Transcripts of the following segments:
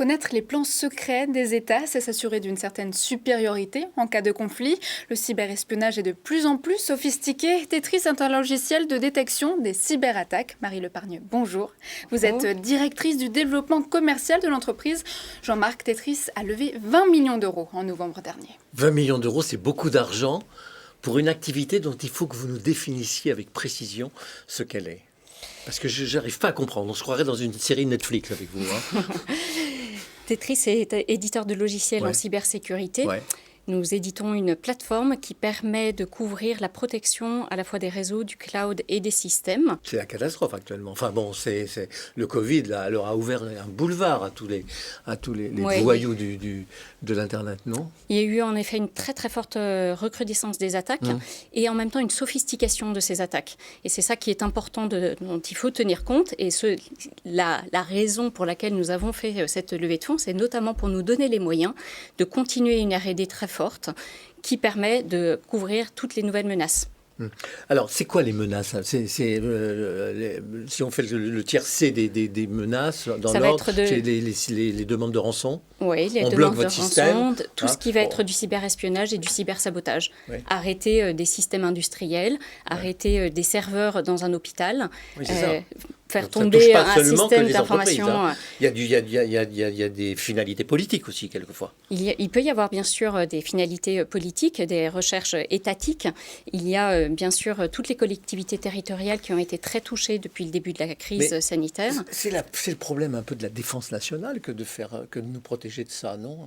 connaître les plans secrets des États, c'est s'assurer d'une certaine supériorité en cas de conflit. Le cyberespionnage est de plus en plus sophistiqué. Tetris est un logiciel de détection des cyberattaques. Marie Lepargneux, bonjour. Vous êtes directrice du développement commercial de l'entreprise. Jean-Marc, Tetris a levé 20 millions d'euros en novembre dernier. 20 millions d'euros, c'est beaucoup d'argent pour une activité dont il faut que vous nous définissiez avec précision ce qu'elle est. Parce que je n'arrive pas à comprendre. On se croirait dans une série Netflix avec vous. Tetris est éditeur de logiciels en cybersécurité. Nous éditons une plateforme qui permet de couvrir la protection à la fois des réseaux, du cloud et des systèmes. C'est la catastrophe actuellement. Enfin bon, c'est le Covid là, leur a ouvert un boulevard à tous les voyous de l'Internet, non? Il y a eu en effet une très très forte recrudescence des attaques et en même temps une sophistication de ces attaques. Et c'est ça qui est important, dont il faut tenir compte. Et la raison pour laquelle nous avons fait cette levée de fonds, c'est notamment pour nous donner les moyens de continuer une R&D très forte qui permet de couvrir toutes les nouvelles menaces. Alors, c'est quoi les menaces? Si on fait le tiercé des menaces, dans l'ordre, c'est les demandes de rançon. Oui, les demandes de rançon, tout ce qui va être du cyberespionnage et du cybersabotage. Arrêter des systèmes industriels, arrêter des serveurs dans un hôpital, faire tomber un système d'information. Il y a des finalités politiques aussi, quelquefois. Il peut y avoir bien sûr des finalités politiques, des recherches étatiques. Il y a bien sûr toutes les collectivités territoriales qui ont été très touchées depuis le début de la crise sanitaire. C'est le problème un peu de la défense nationale que de nous protéger de ça, non ?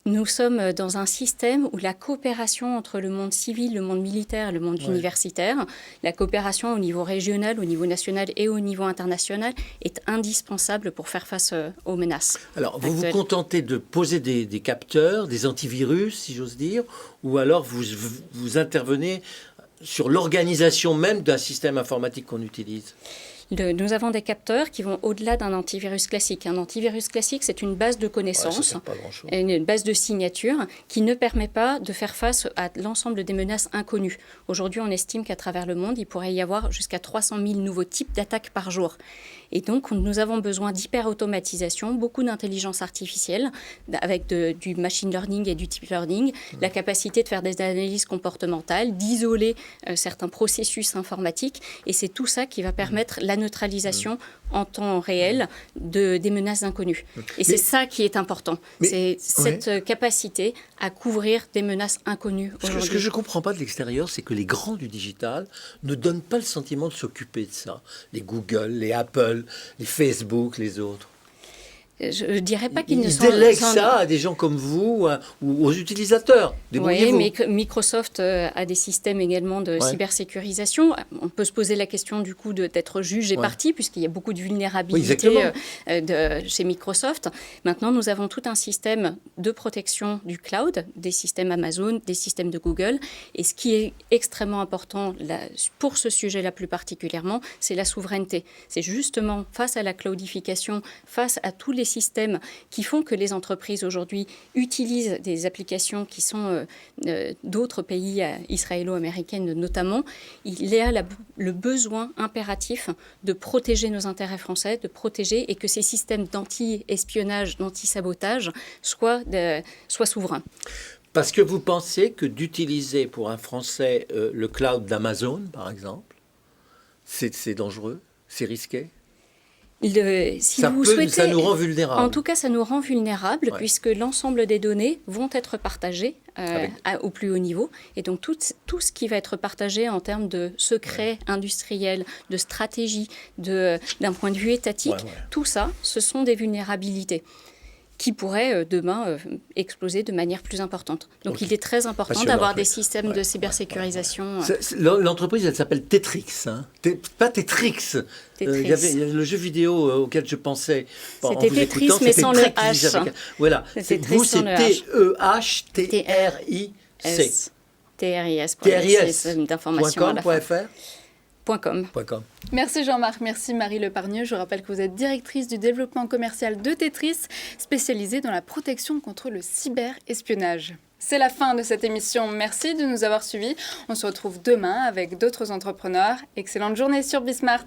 Nous sommes dans un système où la coopération entre le monde civil, le monde militaire et le monde universitaire, la coopération au niveau régional, au niveau national et au niveau international est indispensable pour faire face aux menaces. Alors, vous vous contentez de poser des capteurs, des antivirus, si j'ose dire, ou alors vous intervenez sur l'organisation même d'un système informatique qu'on utilise ? Nous avons des capteurs qui vont au-delà d'un antivirus classique. Un antivirus classique, c'est une base de connaissances, une base de signatures qui ne permet pas de faire face à l'ensemble des menaces inconnues. Aujourd'hui, on estime qu'à travers le monde, il pourrait y avoir jusqu'à 300 000 nouveaux types d'attaques par jour. Et donc, nous avons besoin d'hyper-automatisation, beaucoup d'intelligence artificielle, avec du machine learning et du deep learning, la capacité de faire des analyses comportementales, d'isoler certains processus informatiques. Et c'est tout ça qui va permettre la neutralisation en temps réel des menaces inconnues. Et c'est ça qui est important. C'est cette capacité à couvrir des menaces inconnues aujourd'hui. Ce que je ne comprends pas de l'extérieur, c'est que les grands du digital ne donnent pas le sentiment de s'occuper de ça. Les Google, les Apple, les Facebook, les autres. Je ne dirais pas qu'ils ne sont... Ils délèguent ça à des gens comme vous ou aux utilisateurs. Oui, mais Microsoft a des systèmes également de cybersécurisation. On peut se poser la question du coup d'être juge et partie, puisqu'il y a beaucoup de vulnérabilités chez Microsoft. Maintenant, nous avons tout un système de protection du cloud, des systèmes Amazon, des systèmes de Google. Et ce qui est extrêmement important pour ce sujet-là plus particulièrement, c'est la souveraineté. C'est justement face à la cloudification, face à tous les systèmes qui font que les entreprises aujourd'hui utilisent des applications qui sont d'autres pays israélo-américaines notamment, il y a le besoin impératif de protéger nos intérêts français, de protéger et que ces systèmes d'anti-espionnage, d'anti-sabotage soient souverains. Parce que vous pensez que d'utiliser pour un Français le cloud d'Amazon, par exemple, c'est dangereux, c'est risqué ? Ça nous rend vulnérables. En tout cas, ça nous rend vulnérables puisque l'ensemble des données vont être partagées au plus haut niveau. Et donc, tout ce qui va être partagé en termes de secrets industriels, de stratégie, d'un point de vue étatique, tout ça, ce sont des vulnérabilités qui pourraient demain exploser de manière plus importante. Donc il est très important d'avoir des systèmes de cybersécurisation. L'entreprise, elle s'appelle Tetrix. Pas Tetrix. Il y avait le jeu vidéo auquel je pensais. C'était Tetris, mais sans le H. Voilà. Vous, c'est T-E-H-T-R-I-C. T-R-I-S. C'est d'information à la fin. .com. Merci Jean-Marc, merci Marie Lepargneux. Je rappelle que vous êtes directrice du développement commercial de Tetris, spécialisée dans la protection contre le cyberespionnage. C'est la fin de cette émission. Merci de nous avoir suivis. On se retrouve demain avec d'autres entrepreneurs. Excellente journée sur Bismart.